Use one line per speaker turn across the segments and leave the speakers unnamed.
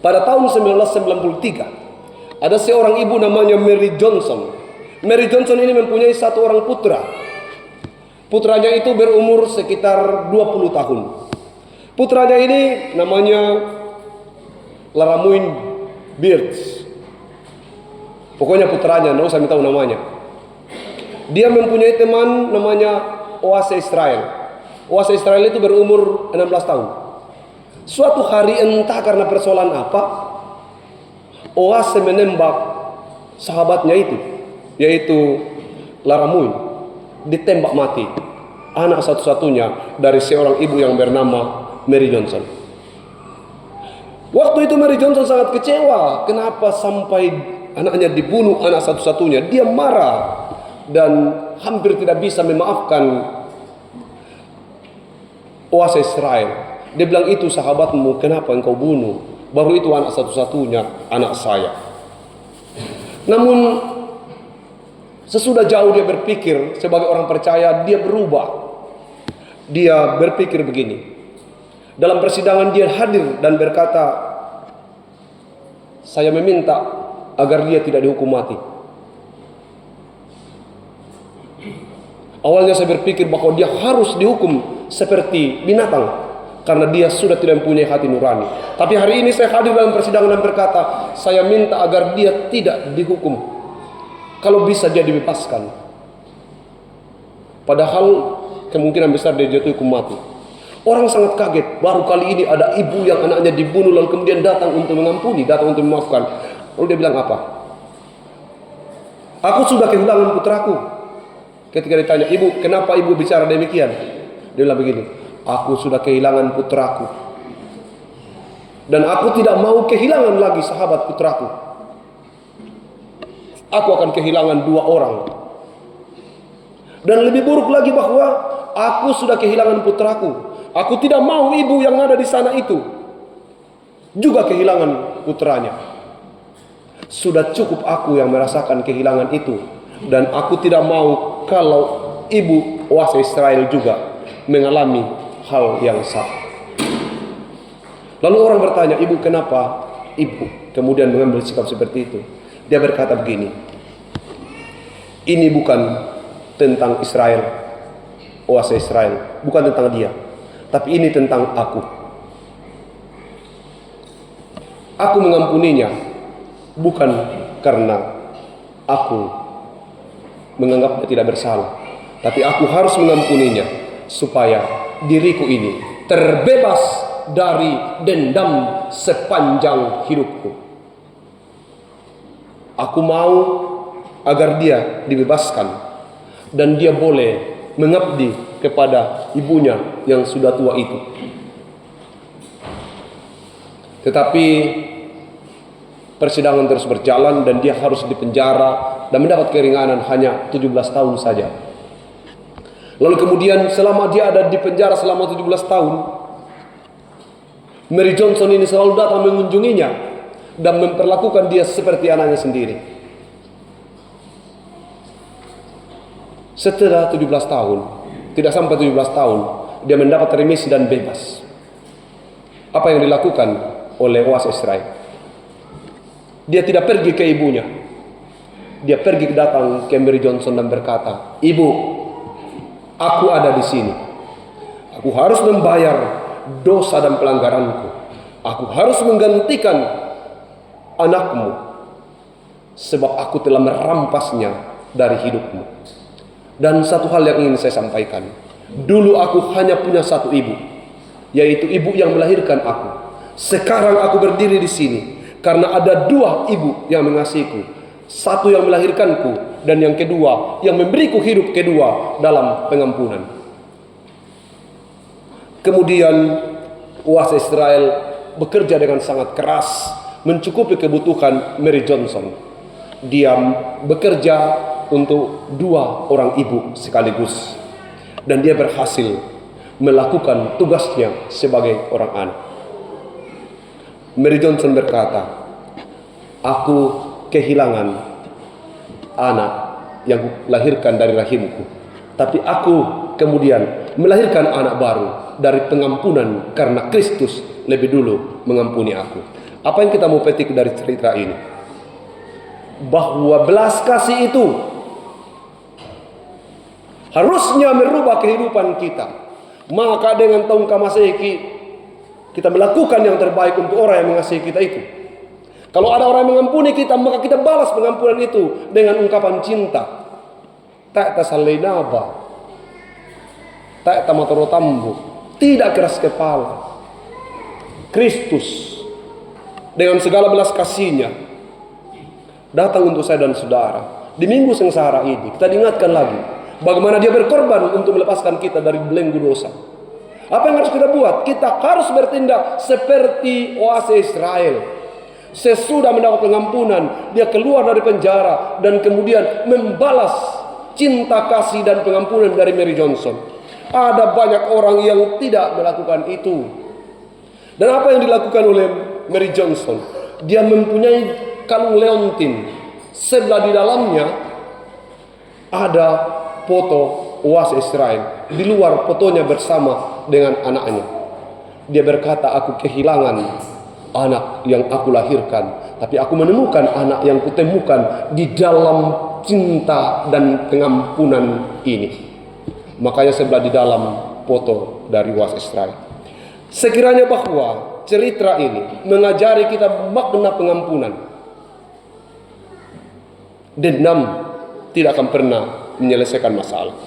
pada tahun 1993 ada seorang ibu namanya Mary Johnson. Mary Johnson ini mempunyai satu orang putra. Putranya itu berumur sekitar 20 tahun. Putranya ini namanya Laramuin Birds. Pokoknya putranya, nggak usah tahu namanya. Dia mempunyai teman namanya Oase Israel. Oase Israel itu berumur 16 tahun. Suatu hari entah karena persoalan apa, Oase menembak sahabatnya itu, yaitu Laramuin, ditembak mati. Anak satu-satunya dari seorang ibu yang bernama Mary Johnson. Waktu itu Mary Johnson sangat kecewa. Kenapa sampai anaknya dibunuh, anak satu-satunya? Dia marah dan hampir tidak bisa memaafkan Oase Israel. Dia bilang, itu sahabatmu, kenapa engkau bunuh? Baru itu anak satu-satunya, anak saya. Namun sesudah jauh dia berpikir, sebagai orang percaya, dia berubah. Dia berpikir begini. Dalam persidangan dia hadir dan berkata, saya meminta agar dia tidak dihukum mati. Awalnya saya berpikir bahwa dia harus dihukum seperti binatang, karena dia sudah tidak mempunyai hati nurani. Tapi hari ini saya hadir dalam persidangan dan berkata, saya minta agar dia tidak dihukum. Kalau bisa dia dibebaskan. Padahal kemungkinan besar dia jatuh hukum mati. Orang sangat kaget. Baru kali ini ada ibu yang anaknya dibunuh lalu kemudian datang untuk mengampuni, datang untuk memaafkan. Lalu dia bilang apa? Aku sudah kehilangan putraku. Ketika ditanya, ibu, kenapa ibu bicara demikian? Dia bilang begini, aku sudah kehilangan putraku. Dan aku tidak mau kehilangan lagi sahabat putraku. Aku akan kehilangan 2 orang. Dan lebih buruk lagi bahwa aku sudah kehilangan putraku. Aku tidak mau ibu yang ada di sana itu juga kehilangan putranya. Sudah cukup aku yang merasakan kehilangan itu. Dan aku tidak mau kalau ibu Oase Israel juga mengalami hal yang sama. Lalu orang bertanya, ibu, kenapa ibu kemudian mengambil sikap seperti itu? Dia berkata begini, ini bukan tentang Israel, Oase Israel, bukan tentang dia, tapi ini tentang aku. Aku mengampuninya bukan karena aku menganggapnya tidak bersalah, tapi aku harus mengampuninya supaya diriku ini terbebas dari dendam sepanjang hidupku. Aku mau agar dia dibebaskan dan dia boleh mengabdi kepada ibunya yang sudah tua itu. Tetapi persidangan terus berjalan dan dia harus dipenjara dan mendapat keringanan hanya 17 tahun saja. Lalu kemudian selama dia ada di penjara selama 17 tahun, Mary Johnson ini selalu datang mengunjunginya dan memperlakukan dia seperti anaknya sendiri. Setelah 17 tahun, tidak sampai 17 tahun, dia mendapat remisi dan bebas. Apa yang dilakukan oleh Oase Israel? Dia tidak pergi ke ibunya. Dia pergi datang ke Mary Johnson dan berkata, ibu, aku ada di sini. Aku harus membayar dosa dan pelanggaranku. Aku harus menggantikan anakmu, sebab aku telah merampasnya dari hidupmu. Dan satu hal yang ingin saya sampaikan, dulu aku hanya punya satu ibu, yaitu ibu yang melahirkan aku. Sekarang aku berdiri di sini karena ada 2 ibu yang mengasihiku. Satu yang melahirkanku dan yang kedua yang memberiku hidup kedua dalam pengampunan. Kemudian Oase Israel bekerja dengan sangat keras mencukupi kebutuhan Mary Johnson. Dia bekerja untuk 2 orang ibu sekaligus dan dia berhasil melakukan tugasnya sebagai orang anak. Mary Johnson berkata, aku kehilangan anak yang lahirkan dari rahimku, tapi aku kemudian melahirkan anak baru dari pengampunan karena Kristus lebih dulu mengampuni aku. Apa yang kita mau petik dari cerita ini? Bahwa belas kasih itu harusnya merubah kehidupan kita. Maka dengan tahun Masehi kita melakukan yang terbaik untuk orang yang mengasihi kita itu. Kalau ada orang yang mengampuni kita, maka kita balas pengampunan itu dengan ungkapan cinta. Tak tasaleinaba, tak tamatorotambu, tidak keras kepala. Kristus dengan segala belas kasihnya datang untuk saya dan saudara. Di minggu sengsara ini kita diingatkan lagi bagaimana dia berkorban untuk melepaskan kita dari belenggu dosa. Apa yang harus kita buat? Kita harus bertindak seperti oase Israel. Sesudah mendapat pengampunan, dia keluar dari penjara dan kemudian membalas cinta kasih dan pengampunan dari Mary Johnson. Ada banyak orang yang tidak melakukan itu. Dan apa yang dilakukan oleh Mary Johnson? Dia mempunyai kalung leontin. Sebelah di dalamnya ada foto oase Israel. Di luar fotonya bersama dengan anaknya. Dia berkata, aku kehilangan anak yang aku lahirkan, tapi aku menemukan anak yang kutemukan di dalam cinta dan pengampunan ini. Makanya sebelah di dalam foto dari oase Israel. Sekiranya bahwa cerita ini mengajari kita makna pengampunan. Dendam tidak akan pernah menyelesaikan masalah.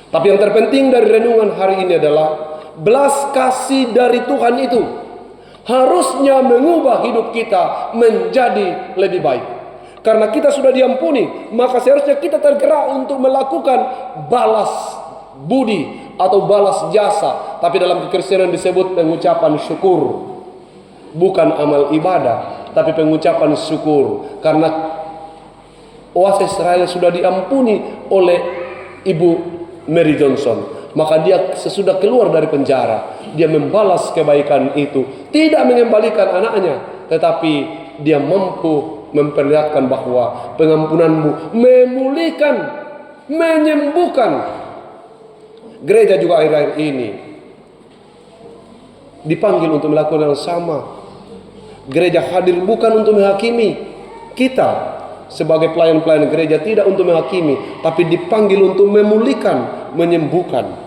Tapi yang terpenting dari renungan hari ini adalah belas kasih dari Tuhan itu harusnya mengubah hidup kita menjadi lebih baik. Karena kita sudah diampuni, maka seharusnya kita tergerak untuk melakukan balas budi atau balas jasa. Tapi dalam kekristenan disebut pengucapan syukur. Bukan amal ibadah, tapi pengucapan syukur. Karena oase Israel sudah diampuni oleh Ibu Mary Johnson. Maka dia sesudah keluar dari penjara, dia membalas kebaikan itu. Tidak mengembalikan anaknya, tetapi dia mampu memperlihatkan bahwa pengampunanmu memulihkan, menyembuhkan. Gereja juga akhir-akhir ini dipanggil untuk melakukan yang sama. Gereja hadir bukan untuk menghakimi. Kita sebagai pelayan-pelayan gereja tidak untuk menghakimi, tapi dipanggil untuk memulihkan, menyembuhkan.